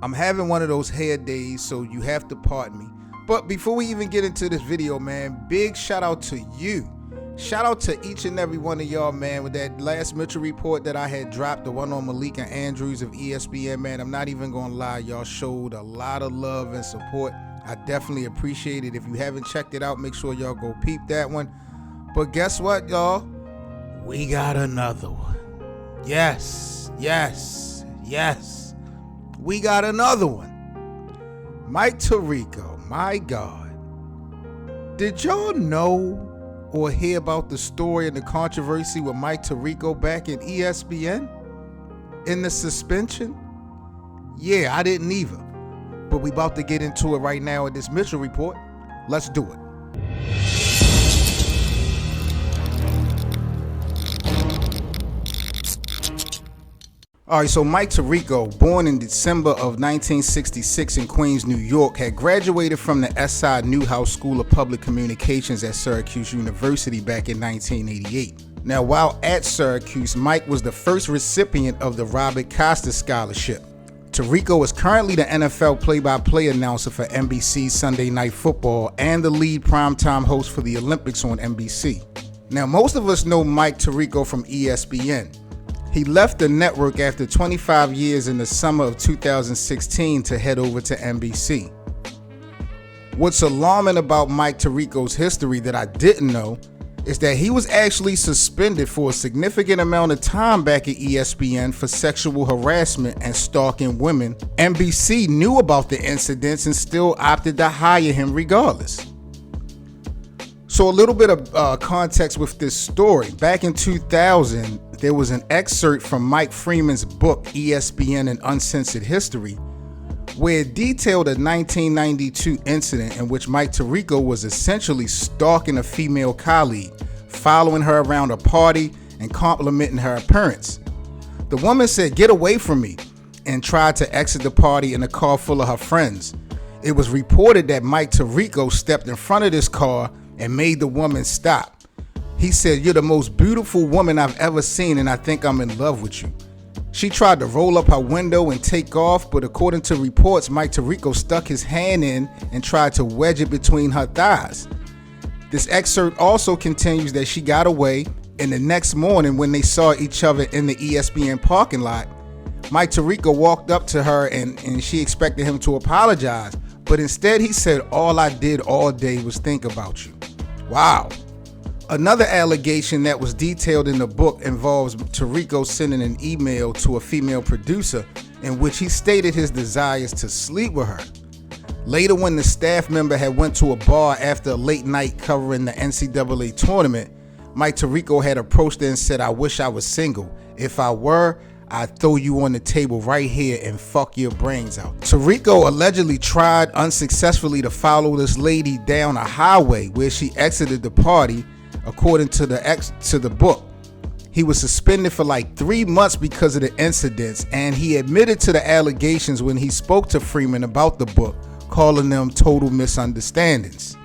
I'm having one of those hair days, so you have to pardon me. But before we even get into this video, man, big shout out to you. Shout out to each and every one of y'all, man, with that last Mitchell report that I had dropped, the one on Malik and Andrews of ESPN, man. I'm not even gonna lie, y'all showed a lot of love and support. I definitely appreciate it. If you haven't checked it out, make sure y'all go peep that one. But guess what, y'all? We got another one. Yes. We got another one. Mike Tirico, my God. Did y'all know or hear about the story and the controversy with Mike Tirico back in ESPN? In the suspension? Yeah, I didn't either. But we about to get into it right now in this Mitchell report. Let's do it. All right, so Mike Tirico, born in December of 1966 in Queens, New York, had graduated from the S.I. Newhouse School of Public Communications at Syracuse University back in 1988. Now, while at Syracuse, Mike was the first recipient of the Robert Costas Scholarship. Tirico is currently the NFL play-by-play announcer for NBC's Sunday Night Football and the lead primetime host for the Olympics on NBC. Now, most of us know Mike Tirico from ESPN. He left the network after 25 years in the summer of 2016 to head over to NBC. What's alarming about Mike Tirico's history that I didn't know is that he was actually suspended for a significant amount of time back at ESPN for sexual harassment and stalking women. NBC knew about the incidents and still opted to hire him regardless. So a little bit of context with this story. Back in 2000, there was an excerpt from Mike Freeman's book, ESPN and Uncensored History, where it detailed a 1992 incident in which Mike Tirico was essentially stalking a female colleague, following her around a party and complimenting her appearance. The woman said, "Get away from me," and tried to exit the party in a car full of her friends. It was reported that Mike Tirico stepped in front of this car and made the woman stop. He said, "You're the most beautiful woman I've ever seen, and I think I'm in love with you." She tried to roll up her window and take off, but according to reports, Mike Tirico stuck his hand in and tried to wedge it between her thighs. This excerpt also continues that she got away, and the next morning when they saw each other in the ESPN parking lot, Mike Tirico walked up to her and she expected him to apologize, but instead he said, "All I did all day was think about you." Wow. Another allegation that was detailed in the book involves Tirico sending an email to a female producer in which he stated his desires to sleep with her. Later, when the staff member had went to a bar after a late night covering the NCAA tournament, Mike Tirico had approached her and said, "I wish I was single. If I were, I'd throw you on the table right here and fuck your brains out." Tirico allegedly tried unsuccessfully to follow this lady down a highway where she exited the party. According to the book, he was suspended for like 3 months because of the incidents, and he admitted to the allegations when he spoke to Freeman about the book, calling them total misunderstandings.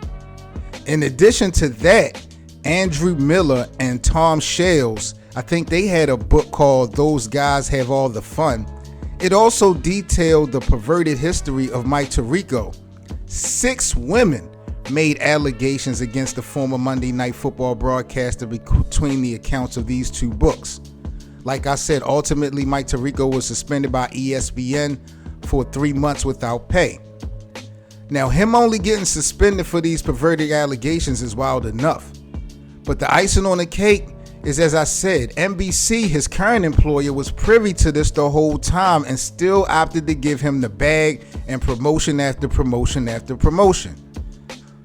In addition to that, Andrew Miller and Tom Shales, I think they had a book called Those Guys Have All the Fun. It also detailed the perverted history of Mike Tirico. 6 women made allegations against the former Monday Night Football broadcaster between the accounts of these 2 books. Like I said, ultimately Mike Tirico was suspended by ESPN for 3 months without pay. Now, him only getting suspended for these perverted allegations is wild enough. But the icing on the cake is, as I said, NBC, his current employer, was privy to this the whole time and still opted to give him the bag and promotion after promotion after promotion.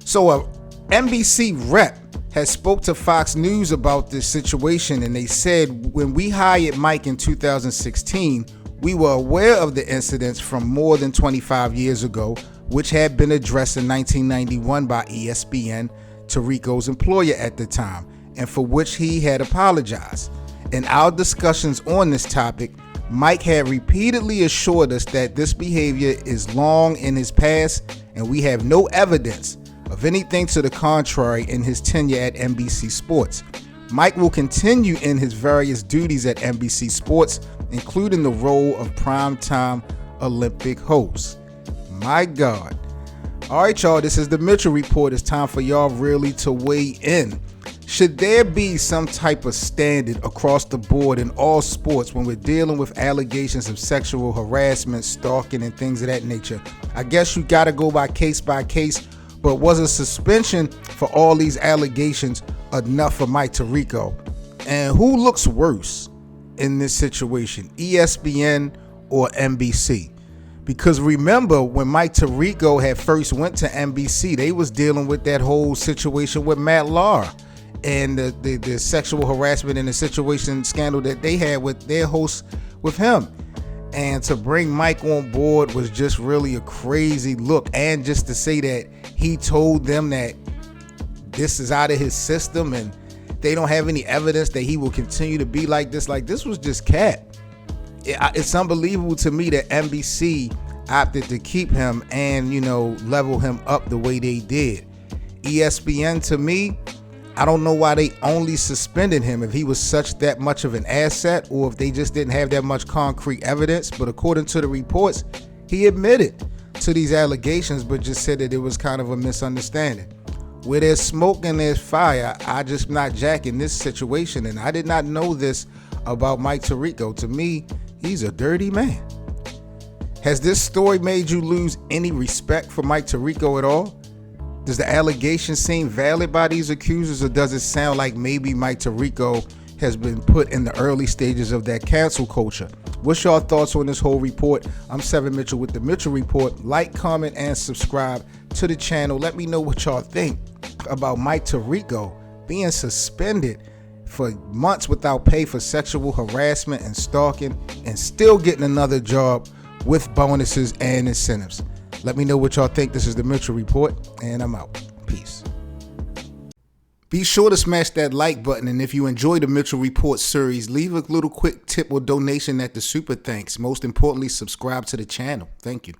So a NBC rep had spoke to Fox News about this situation, and they said, "When we hired Mike in 2016, we were aware of the incidents from more than 25 years ago, which had been addressed in 1991 by ESPN, Tirico's employer at the time, and for which he had apologized. In our discussions on this topic, Mike had repeatedly assured us that this behavior is long in his past, and we have no evidence of anything to the contrary in his tenure at NBC Sports. Mike will continue in his various duties at NBC Sports, including the role of primetime Olympic host. My God. All right, y'all, this is the Mitchell Report. It's time for y'all really to weigh in. Should there be some type of standard across the board in all sports when we're dealing with allegations of sexual harassment, stalking, and things of that nature? I guess you got to go by case, but was a suspension for all these allegations enough for Mike Tirico? And who looks worse in this situation, ESPN or NBC? Because remember, when Mike Tirico had first went to NBC, they was dealing with that whole situation with Matt Lauer and the sexual harassment and the situation scandal that they had with their host with him. And to bring Mike on board was just really a crazy look. And just to say that he told them that this is out of his system and they don't have any evidence that he will continue to be like this was just cap. It's unbelievable to me that NBC opted to keep him and, level him up the way they did. ESPN, to me, I don't know why they only suspended him, if he was that much of an asset or if they just didn't have that much concrete evidence. But according to the reports, he admitted to these allegations, but just said that it was kind of a misunderstanding. Where there's smoke and there's fire, I just not jacking this situation. And I did not know this about Mike Tirico. To me, he's a dirty man. Has this story made you lose any respect for Mike Tirico at all? Does the allegation seem valid by these accusers, or does it sound like maybe Mike Tirico has been put in the early stages of that cancel culture? What's your thoughts on this whole report? I'm Seven Mitchell with the Mitchell Report. Like, comment, and subscribe to the channel. Let me know what y'all think about Mike Tirico being suspended for months without pay for sexual harassment and stalking, and still getting another job with bonuses and incentives. Let me know what y'all think. This is the Mitchell Report, and I'm out. Peace. Be sure to smash that like button, and if you enjoy the Mitchell Report series, leave a little quick tip or donation at the Super Thanks. Most importantly, subscribe to the channel. Thank you.